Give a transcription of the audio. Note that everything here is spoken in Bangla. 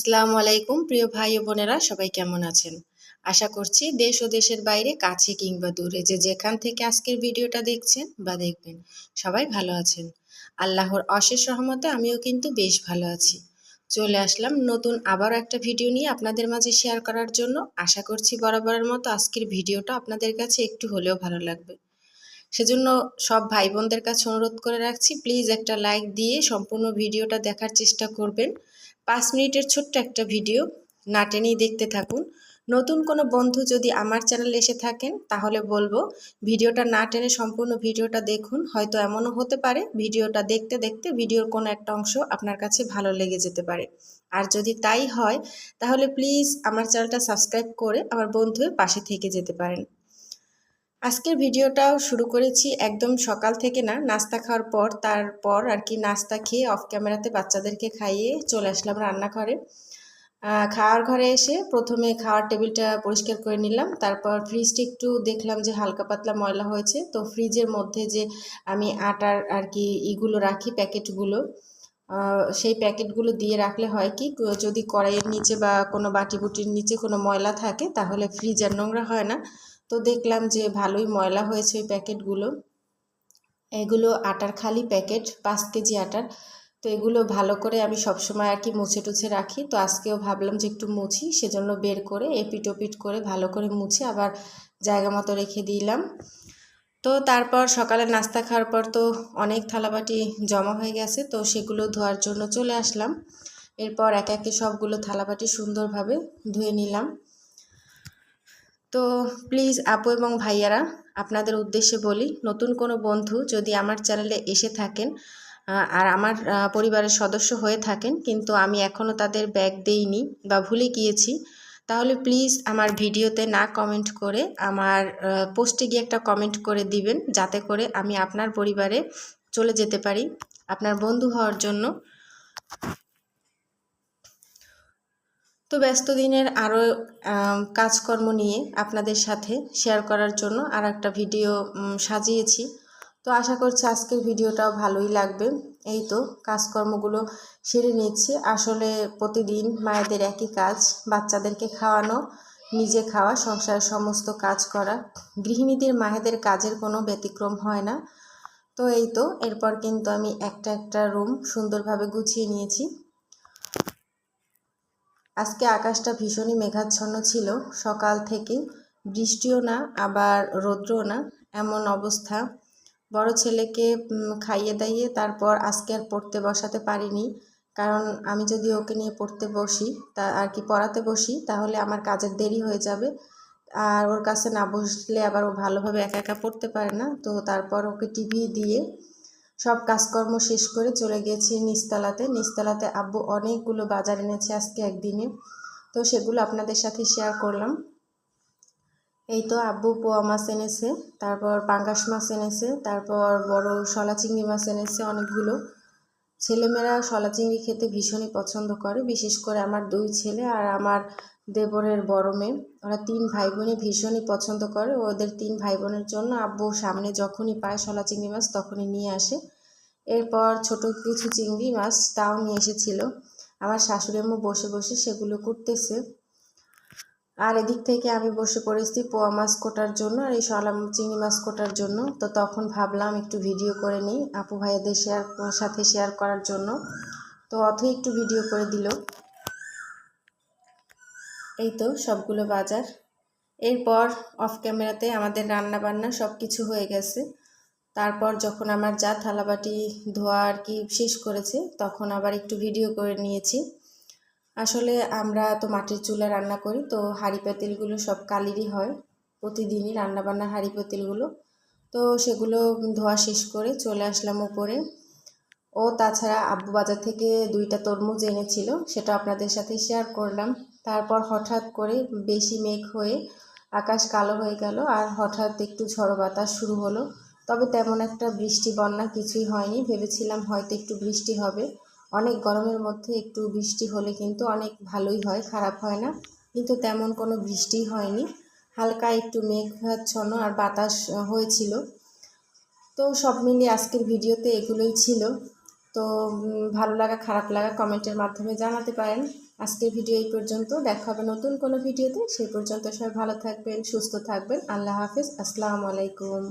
আসসালামু আলাইকুম প্রিয় ভাই ও বোনেরা, সবাই কেমন আছেন? আশা করছি দেশ ও দেশের বাইরে, কাছে কিংবা দূরে, যে যেখান থেকে আজকের ভিডিওটা দেখছেন বা দেখবেন, সবাই ভালো আছেন। আল্লাহর অশেষ রহমতে আমিও কিন্তু বেশ ভালো আছি। চলে আসলাম নতুন আবারও একটা ভিডিও নিয়ে আপনাদের মাঝে শেয়ার করার জন্য। আশা করছি বরাবরের মতো আজকের ভিডিওটা আপনাদের কাছে একটু হলেও ভালো লাগবে। সেজন্য সব ভাই বোনদের কাছে অনুরোধ করে রাখছি, প্লিজ একটা লাইক দিয়ে সম্পূর্ণ ভিডিওটা দেখার চেষ্টা করবেন। 5 মিনিটের ছোট্ট একটা ভিডিও, না টেনেই দেখতে থাকুন। নতুন কোনো বন্ধু যদি আমার চ্যানেলে এসে থাকেন তাহলে বলবো ভিডিওটা না টেনে সম্পূর্ণ ভিডিওটা দেখুন। হয়তো এমনও হতে পারে ভিডিওটা দেখতে দেখতে ভিডিওর কোনো একটা অংশ আপনার কাছে ভালো লেগে যেতে পারে। আর যদি তাই হয় তাহলে প্লিজ আমার চ্যানেলটা সাবস্ক্রাইব করে আমার বন্ধুর পাশে থেকে যেতে পারেন। আজকের ভিডিওটাও শুরু করেছি একদম সকাল থেকে না, নাস্তা খাওয়ার পর। তারপর আর কি নাস্তা খেয়ে অফ ক্যামেরাতে বাচ্চাদেরকে খাইয়ে চলে আসলাম রান্নাঘরে। খাওয়ার ঘরে এসে প্রথমে খাওয়ার টেবিলটা পরিষ্কার করে নিলাম। তারপর ফ্রিজটা একটু দেখলাম যে হালকা পাতলা ময়লা হয়েছে, তো ফ্রিজের মধ্যে যে আমি আটার আর কি ইগুলো রাখি, প্যাকেটগুলো, সেই প্যাকেটগুলো দিয়ে রাখলে হয় কি, যদি কড়াইয়ের নিচে বা কোনো বাটি বুটির নিচে কোনো ময়লা থাকে তাহলে ফ্রিজ আর নোংরা হয় না। তো দেখলাম যে ভালোই ময়লা হয়েছে ওই প্যাকেটগুলো। এগুলো আটার খালি প্যাকেট, 5 কেজি আটার। তো এগুলো ভালো করে আমি সবসময় আর কি মুছে টুছে রাখি। তো আজকেও ভাবলাম যে একটু মুছি, সেজন্য বের করে এপিট ওপিট করে ভালো করে মুছে আবার জায়গা মতো রেখে দিলাম। তো তারপর সকালে নাস্তা খাওয়ার পর তো অনেক থালাবাটি জমা হয়ে গেছে, তো সেগুলো ধোয়ার জন্য চলে আসলাম। এরপর একে একে সবগুলো থালাবাটি সুন্দরভাবে ধুয়ে নিলাম। তো প্লিজ আপু এবং ভাইয়ারা, আপনাদের উদ্দেশ্যে বলি, নতুন কোনো বন্ধু যদি আমার চ্যানেলে এসে থাকেন আর আমার পরিবারের সদস্য হয়ে থাকেন কিন্তু আমি এখনও তাদের ব্যাগ দেইনি বা ভুলে গিয়েছি, তাহলে প্লিজ আমার ভিডিওতে না কমেন্ট করে আমার পোস্টে গিয়ে একটা কমেন্ট করে দিবেন, যাতে করে আমি আপনার পরিবারে চলে যেতে পারি আপনার বন্ধু হওয়ার জন্য। তো ব্যস্ত দিনের আরও কাজকর্ম নিয়ে আপনাদের সাথে শেয়ার করার জন্য আর একটা ভিডিও সাজিয়েছি। তো আশা করছি আজকের ভিডিওটাও ভালোই লাগবে। এই তো কাজকর্মগুলো সেরে নিচ্ছি। আসলে প্রতিদিন মায়েদের একই কাজ, বাচ্চাদেরকে খাওয়ানো, নিজে খাওয়া, সংসারের সমস্ত কাজ করা। গৃহিণীদের মায়েদের কাজের কোনো ব্যতিক্রম হয় না। তো এই তো এরপর কিন্তু আমি একটা একটা রুম সুন্দরভাবে গুছিয়ে নিয়েছি। আজকে আকাশটা ভীষণই মেঘাচ্ছন্ন ছিল সকাল থেকে, বৃষ্টিও না আবার রৌদ্রও না, এমন অবস্থা। বড় ছেলেকে খাইয়ে দাইয়ে তারপর আজকে আর পড়তে বসাতে পারিনি, কারণ আমি যদি ওকে নিয়ে পড়তে বসি তা আর কি পড়াতে বসি তাহলে আমার কাজের দেরি হয়ে যাবে। আর ওর কাছে না বসলে আবার ও ভালোভাবে একা একা পড়তে পারে না। তো তারপর ওকে টিভি দিয়ে সব কাজকর্ম শেষ করে চলে গেছি নিচতলাতে। নিচতলাতে আব্বু অনেকগুলো বাজার এনেছে আজকে একদিনে, তো সেগুলো আপনাদের সাথে শেয়ার করলাম। এই তো আব্বু পোয়া মাছ এনেছে, তারপর পাঙ্গাস মাছ এনেছে, তারপর বড় শলা চিংড়ি মাছ এনেছে অনেকগুলো। ছেলেমেয়েরা শলা চিংড়ি খেতে ভীষণই পছন্দ করে, বিশেষ করে আমার 2 ছেলে আর আমার দেবরের বড় মেয়ে। ওরা 3 ভাই বোনই ভীষণই পছন্দ করে। ওদের 3 ভাই বোনের জন্য আব্বু সামনে যখনই পায় শলা চিংড়ি মাছ তখনই নিয়ে আসে। এরপর ছোট কিছু চিংড়ি মাছ তাও নিয়ে এসেছিল। আমার শাশুড়ি আম্মু বসে বসে সেগুলো কুটতেছে, আর এদিক থেকে আমি বসে পড়েছি পোয়া মাছ কোটার জন্য আর এই শলা চিংড়ি মাছ কোটার জন্য। তো তখন ভাবলাম একটু ভিডিও করে নিই আপু ভাইয়াদের সাথে শেয়ার করার জন্য। তো অথই একটু ভিডিও করে দিল। এই তো সবগুলো বাজার। এরপর অফ ক্যামেরাতে আমাদের রান্না বান্না সব কিছু হয়ে গেছে। তারপর যখন আমার যা থালাবাটি ধোয়া আর কি শেষ করেছে তখন আবার একটু ভিডিও করে নিয়েছি। আসলে আমরা তো মাটির চুলা রান্না করি, তো হাঁড়ি পাতিলগুলো সব কালিরই হয় প্রতিদিনই রান্নাবান্নার হাঁড়ি পাতিলগুলো। তো সেগুলো ধোয়া শেষ করে চলে আসলাম উপরে। ও তাছাড়া আব্বু বাজার থেকে 2টা তরমুজ এনেছিল, সেটা আপনাদের সাথে শেয়ার করলাম। তারপর হঠাৎ করে বেশি মেঘ হয়ে আকাশ কালো হয়ে গেল আর হঠাৎ একটু ঝড়ো বাতাস শুরু হলো। তবে তেমন একটা বৃষ্টি বন্যা কিছুই হয়নি। ভেবেছিলাম হয়তো একটু বৃষ্টি হবে, অনেক গরমের মধ্যে একটু বৃষ্টি হলে কিন্তু অনেক ভালোই হয়, খারাপ হয় না, কিন্তু তেমন কোনো বৃষ্টিই হয়নি। হালকা একটু মেঘাচ্ছন্ন আর বাতাস হয়েছিল। তো সব মিলিয়ে আজকের ভিডিওতে এগুলোই ছিল। তো ভালো লাগা খারাপ লাগা কমেন্টের মাধ্যমে জানাতে পারেন। আজকের ভিডিও এই পর্যন্ত, দেখা হবে নতুন কোনো ভিডিওতে। সেই পর্যন্ত সবাই ভালো থাকবেন, সুস্থ থাকবেন। আল্লাহ হাফেজ, আসসালামু আলাইকুম।